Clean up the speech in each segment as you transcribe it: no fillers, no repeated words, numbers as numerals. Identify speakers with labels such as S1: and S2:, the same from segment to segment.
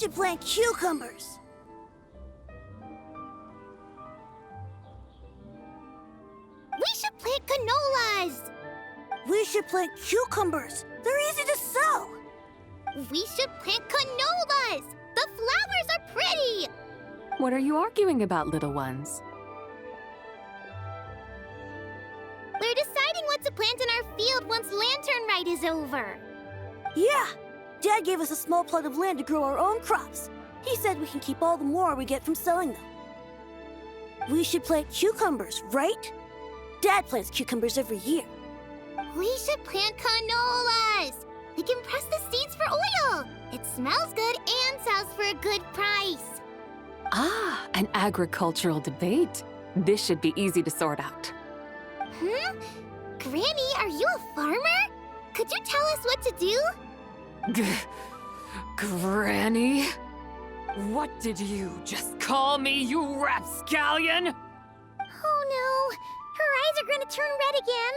S1: should plant cucumbers.
S2: We should plant canolas.
S1: We should plant cucumbers. They're easy to sow.
S2: We should plant canolas. The flowers are pretty.
S3: What are you arguing about, little ones?
S2: We're deciding what to plant in our field once Lantern Rite is over.
S1: Yeah, Dad gave us a small plot of land to grow our own crops. He said we can keep all the more we get from selling them. We should plant cucumbers, right? Dad plants cucumbers every year.
S2: We should plant canolas. We can press the seeds for oil. It smells good and sells for a good price.
S3: Ah, an agricultural debate. This should be easy to sort out.
S2: Granny, are you a farmer? Could you tell us what to do?
S3: Granny? What did you just call me, you rapscallion?
S2: Oh no, her eyes are gonna turn red again.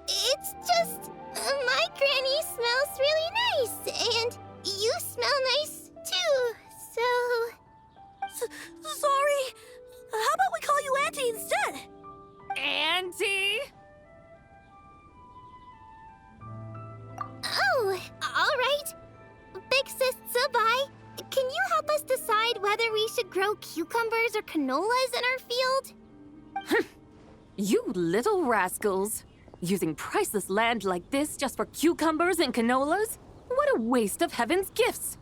S2: It's just, my granny smells really nice, and you smell nice too, so...
S1: Sorry. How about we call you Auntie instead?
S3: Auntie?
S2: Oh, all right. Big Sis Zubai, can you help us decide whether we should grow cucumbers or canolas in our field?
S3: You little rascals. Using priceless land like this just for cucumbers and canolas? What a waste of heaven's gifts!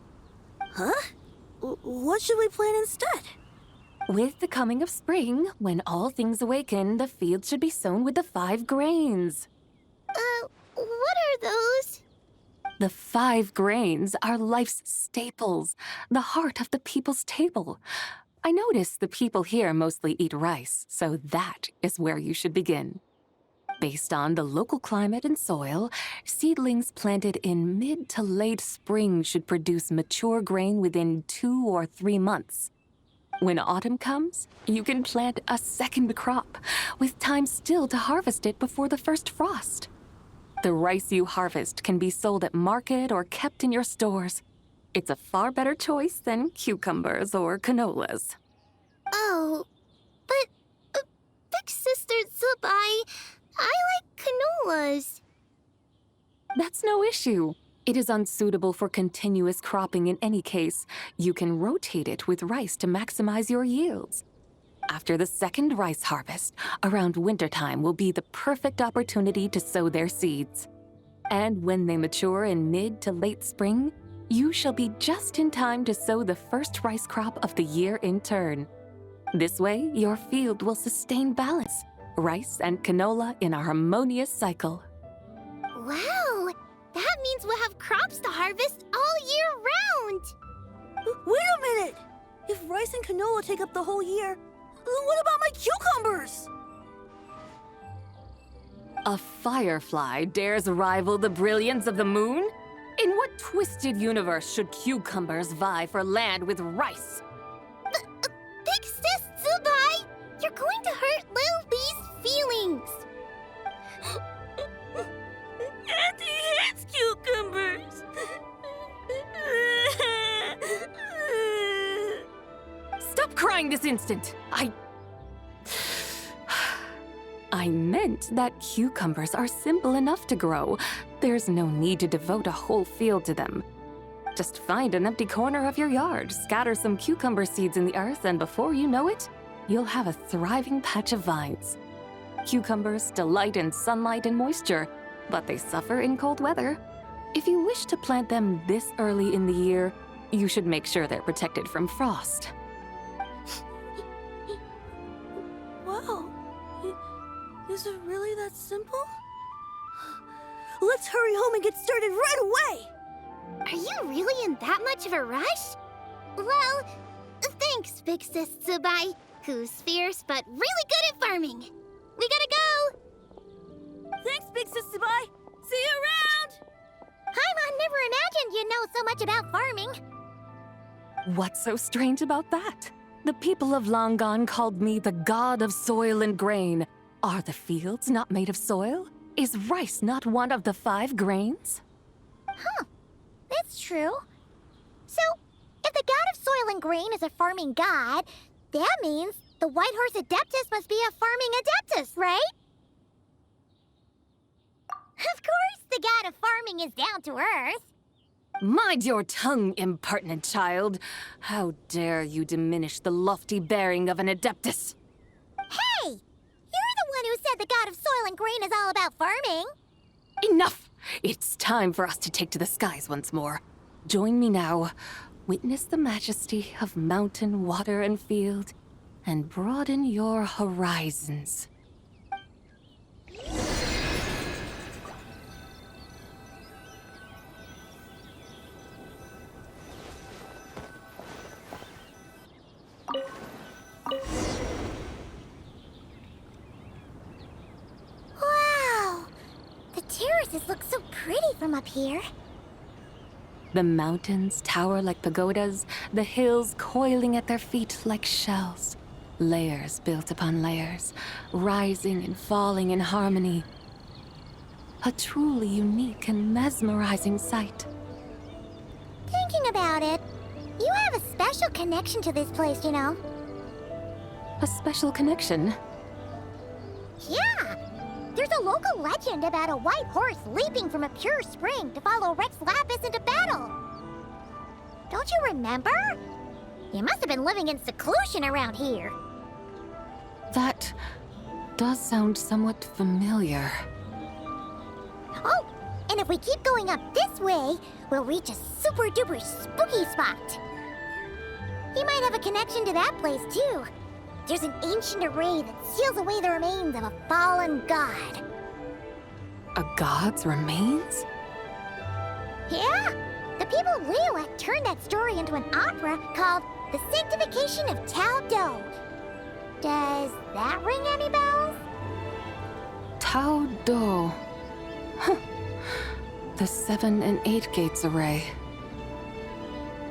S1: Huh? What should we plant instead?
S3: With the coming of spring, when all things awaken, the field should be sown with the 5 grains.
S2: What are those?
S3: The 5 grains are life's staples, the heart of the people's table. I notice the people here mostly eat rice, so that is where you should begin. Based on the local climate and soil, seedlings planted in mid to late spring should produce mature grain within 2 or 3 months. When autumn comes, you can plant a second crop, with time still to harvest it before the first frost. The rice you harvest can be sold at market or kept in your stores. It's a far better choice than cucumbers or canolas.
S2: Oh, but, Big Sister Zubai, I like canolas.
S3: That's no issue. It is unsuitable for continuous cropping in any case. You can rotate it with rice to maximize your yields. After the second rice harvest, around wintertime will be the perfect opportunity to sow their seeds. And when they mature in mid to late spring, you shall be just in time to sow the first rice crop of the year in turn. This way, your field will sustain balance, rice and canola in a harmonious cycle.
S2: Wow, that means we'll have crops to harvest all year round.
S1: Wait a minute! If rice and canola take up the whole year, what about my cucumbers?
S3: A firefly dares rival the brilliance of the moon? In what twisted universe should cucumbers vie for land with rice?
S2: Big Sis Zubai, you're going to hurt Lil Bee's feelings.
S1: Auntie hates cucumbers.
S3: Stop crying this instant! I meant that cucumbers are simple enough to grow. There's no need to devote a whole field to them. Just find an empty corner of your yard, scatter some cucumber seeds in the earth, and before you know it, you'll have a thriving patch of vines. Cucumbers delight in sunlight and moisture, but they suffer in cold weather. If you wish to plant them this early in the year, you should make sure they're protected from frost.
S1: Wow. Is it really that simple? Let's hurry home and get started right away!
S2: Are you really in that much of a rush? Well, thanks, Big Sis Zubai, who's fierce but really good at farming. We gotta go!
S1: Thanks, Big Sis Zubai! See you around!
S2: Paimon never imagined you'd know so much about farming.
S3: What's so strange about that? The people of Longon called me the god of soil and grain. Are the fields not made of soil? Is rice not one of the 5 grains?
S2: Huh, that's true. So, if the god of soil and grain is a farming god, that means the White Horse Adeptus must be a farming adeptus, right? Of course, the god of farming is down to earth.
S3: Mind your tongue, impertinent child. How dare you diminish the lofty bearing of an adeptus?
S2: Hey! You're the one who said the god of soil and grain is all about farming.
S3: Enough! It's time for us to take to the skies once more. Join me now. Witness the majesty of mountain, water, and field, and broaden your horizons.
S2: Wow! The terraces look so pretty from up here.
S3: The mountains tower like pagodas, the hills coiling at their feet like shells. Layers built upon layers, rising and falling in harmony. A truly unique and mesmerizing sight.
S2: Thinking about it, you have a special connection to this place, you know.
S3: A special connection.
S2: Yeah! There's a local legend about a white horse leaping from a pure spring to follow Rex Lapis into battle. Don't you remember? You must have been living in seclusion around here.
S3: That does sound somewhat familiar.
S2: Oh, and if we keep going up this way, we'll reach a super-duper spooky spot. He might have a connection to that place, too. There's an ancient array that seals away the remains of a fallen god.
S3: A god's remains?
S2: Yeah! The people of Liyue turned that story into an opera called The Sanctification of Tao Do. Does that ring any bells?
S3: Tao Do. Huh. The 7 and 8 gates array.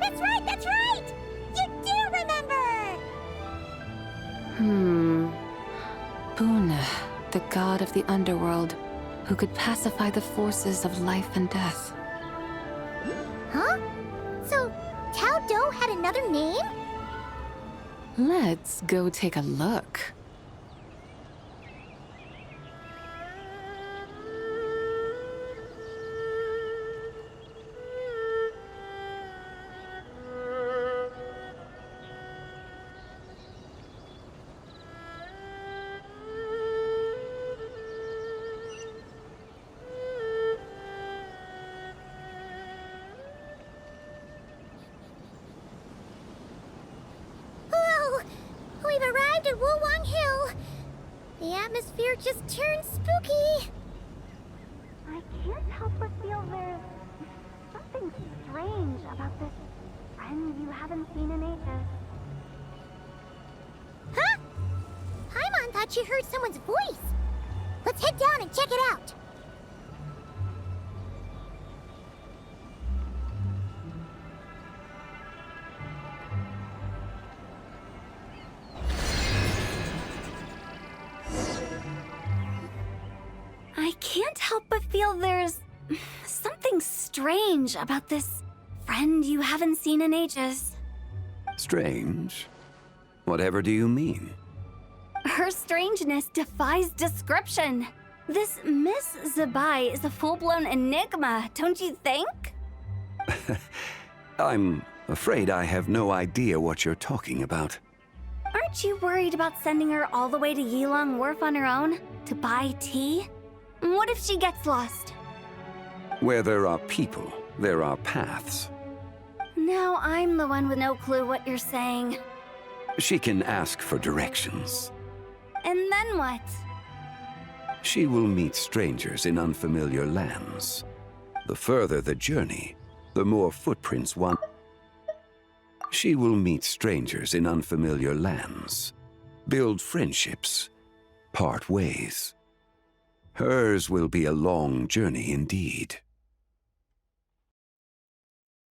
S2: That's right, that's right! You do remember!
S3: Buna, the god of the underworld, who could pacify the forces of life and death.
S2: Huh? So, Tao Do had another name?
S3: Let's go take a look.
S2: Whoa! We've arrived at Wulwang Hill. The atmosphere just turned spooky.
S4: I can't help but feel there's something strange about this friend you haven't seen in ages.
S2: Huh? Paimon thought she heard someone's voice. Let's head down and check it out.
S4: I can't help but feel there's something strange about this friend you haven't seen in ages.
S5: Strange? Whatever do you mean?
S4: Her strangeness defies description. This Miss Zabai is a full-blown enigma, don't you think?
S5: I'm afraid I have no idea what you're talking about.
S4: Aren't you worried about sending her all the way to Yilong Wharf on her own to buy tea? What if she gets lost?
S5: Where there are people, there are paths.
S4: Now I'm the one with no clue what you're saying.
S5: She can ask for directions.
S4: And then what?
S5: She will meet strangers in unfamiliar lands. The further the journey, the more footprints one. She will meet strangers in unfamiliar lands, build friendships, part ways. Hers will be a long journey indeed.